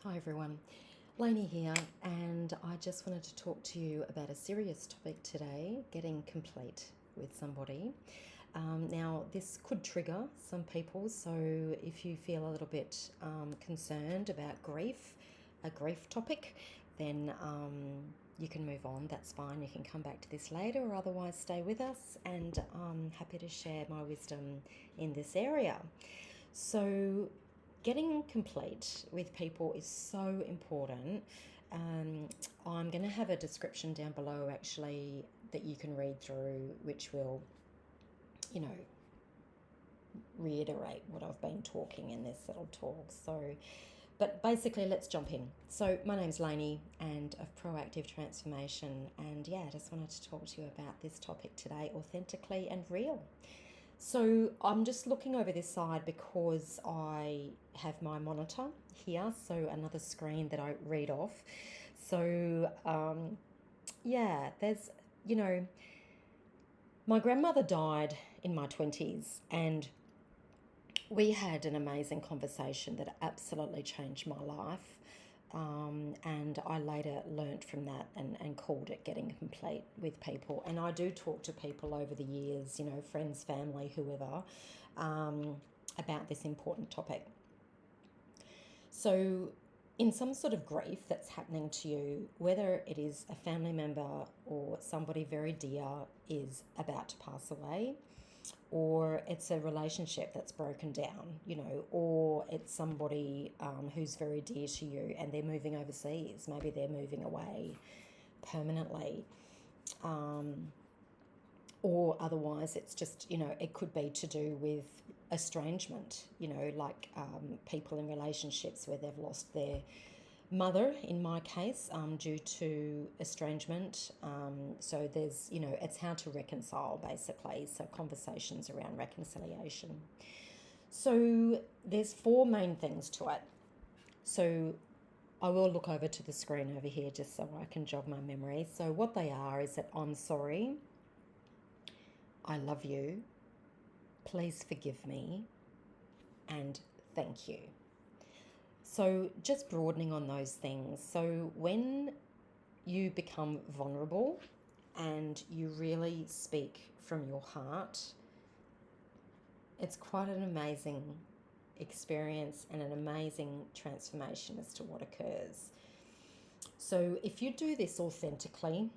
Hi everyone, Lainey here, and I just wanted to talk to you about a serious topic today, getting complete with somebody. Now, this could trigger some people, so if you feel a little bit concerned about grief, a grief topic, then you can move on. That's fine. You can come back to this later, or otherwise stay with us, and I'm happy to share my wisdom in this area. So, getting complete with people is so important. Um, I'm going to have a description down below actually that you can read through, which will, you know, reiterate what I've been talking in this little talk. So, but basically, let's jump in. So, my name's Lainey and of Proactive Transformation, and yeah, I just wanted to talk to you about this topic today, authentically and real. So I'm just looking over this side because I have my monitor here, so another screen that I read off. So yeah, there's, you know, my grandmother died in my 20s, and we had an amazing conversation that absolutely changed my life. And I later learnt from that and called it getting complete with people. And I do talk to people over the years, you know, friends, family, whoever, about this important topic. So, in some sort of grief that's happening to you, whether it is a family member or somebody very dear is about to pass away, or it's a relationship that's broken down, you know, or it's somebody who's very dear to you and they're moving overseas. Maybe they're moving away permanently. Or otherwise, it's just, you know, it could be to do with estrangement, you know, like people in relationships where they've lost their mother, in my case, due to estrangement. So there's, you know, it's how to reconcile basically. So conversations around reconciliation. So there's four main things to it. So I will look over to the screen over here just so I can jog my memory. So what they are is that I'm sorry, I love you, please forgive me, and thank you. So just broadening on those things. So when you become vulnerable and you really speak from your heart, it's quite an amazing experience and an amazing transformation as to what occurs. So if you do this authentically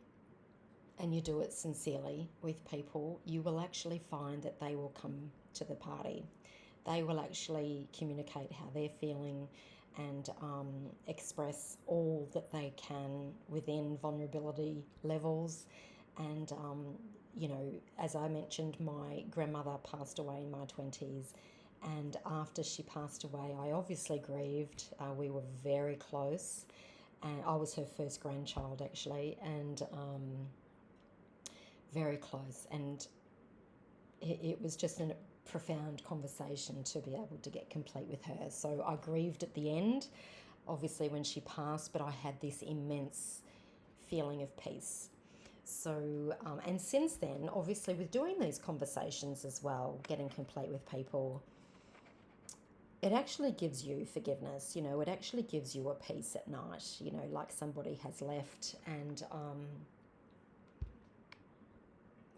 and you do it sincerely with people, you will actually find that they will come to the party. They will actually communicate how they're feeling and express all that they can within vulnerability levels. And, you know, as I mentioned, my grandmother passed away in my 20s. And after she passed away, I obviously grieved. We were very close. And I was her first grandchild, actually, and very close. And it was just a profound conversation to be able to get complete with her. So I grieved at the end, obviously, when she passed, but I had this immense feeling of peace. So, and since then, obviously, with doing these conversations as well, getting complete with people, it actually gives you forgiveness, you know, it actually gives you a peace at night, you know, like somebody has left and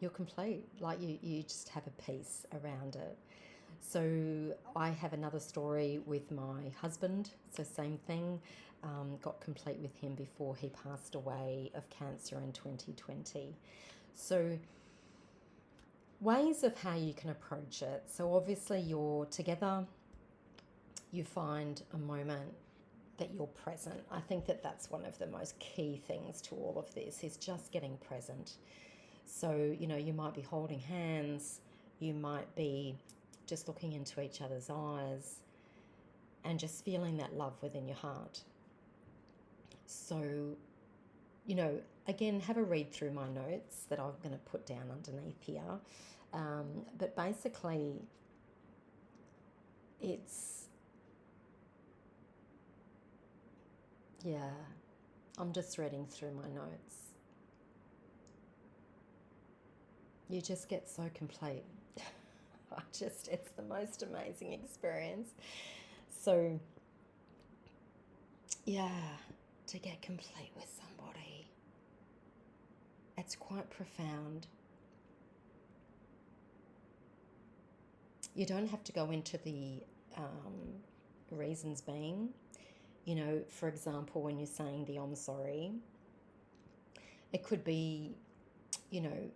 you're complete, like you just have a peace around it. So I have another story with my husband, so same thing, got complete with him before he passed away of cancer in 2020. So ways of how you can approach it. So obviously you're together, you find a moment that you're present. I think that that's one of the most key things to all of this is just getting present. So, you know, you might be holding hands, you might be just looking into each other's eyes and just feeling that love within your heart. So, you know, again, have a read through my notes that I'm going to put down underneath here. But basically, yeah, I'm just reading through my notes. You just get so complete. It's the most amazing experience. So yeah, to get complete with somebody. It's quite profound. You don't have to go into the reasons being. You know, for example, when you're saying the I'm sorry, it could be, you know,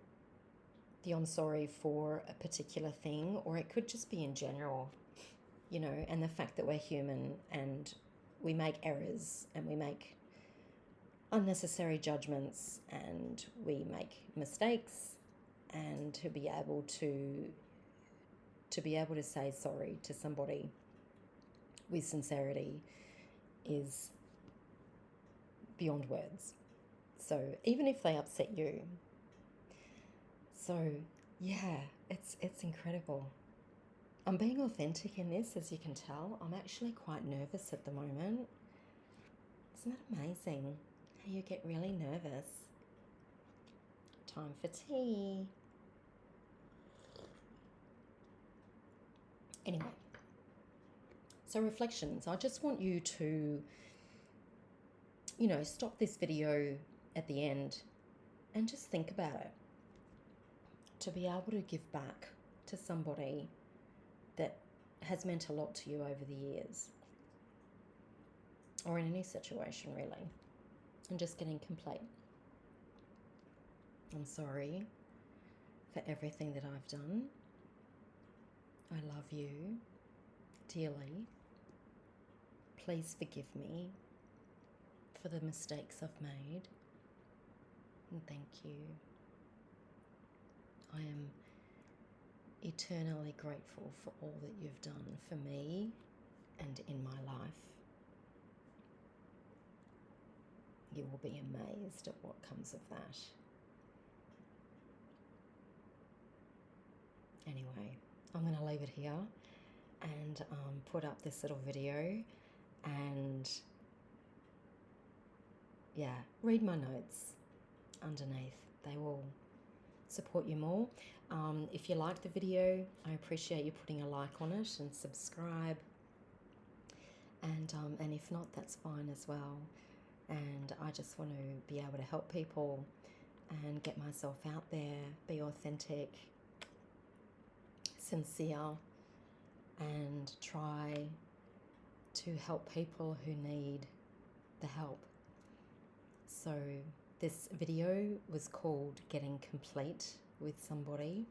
the I'm sorry for a particular thing, or it could just be in general, you know, and the fact that we're human and we make errors and we make unnecessary judgments and we make mistakes, and to be able to say sorry to somebody with sincerity is beyond words. So even if they upset you, so yeah, it's incredible. I'm being authentic in this, as you can tell. I'm actually quite nervous at the moment. Isn't that amazing? How you get really nervous. Time for tea. Anyway, so reflections. I just want you to, you know, stop this video at the end and just think about it. To be able to give back to somebody that has meant a lot to you over the years, or in any situation really, and just getting complete. I'm sorry for everything that I've done. I love you dearly. Please forgive me for the mistakes I've made, and thank you. I am eternally grateful for all that you've done for me and in my life. You will be amazed at what comes of that. Anyway, I'm going to leave it here and put up this little video, and yeah, read my notes underneath. They will support you more. If you like the video, I appreciate you putting a like on it and subscribe. And if not, that's fine as well. And I just want to be able to help people and get myself out there, be authentic, sincere, and try to help people who need the help. So this video was called Getting Complete with someone,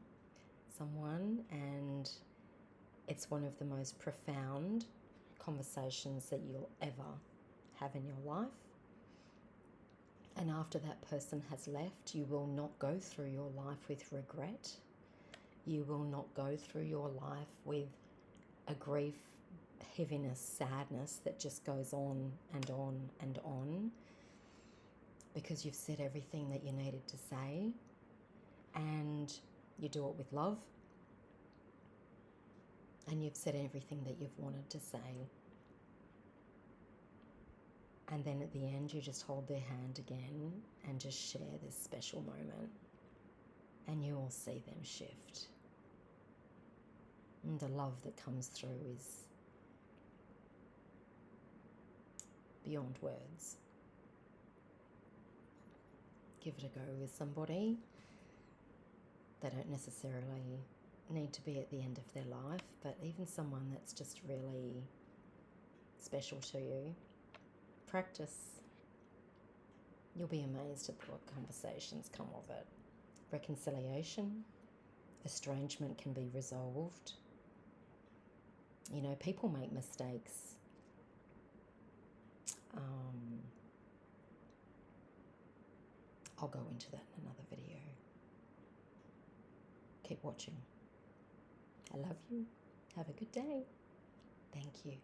and it's one of the most profound conversations that you'll ever have in your life. And after that person has left, you will not go through your life with regret. You will not go through your life with a grief, heaviness, sadness that just goes on and on and on, because you've said everything that you needed to say, and you do it with love, and you've said everything that you've wanted to say. And then at the end, you just hold their hand again and just share this special moment, and you will see them shift. And the love that comes through is beyond words. Give it a go with somebody. They don't necessarily need to be at the end of their life, but even someone that's just really special to you. Practice. You'll be amazed at what conversations come of it. Reconciliation, estrangement can be resolved. You know, people make mistakes. I'll go into that in another video. Keep watching. I love you. Have a good day. Thank you.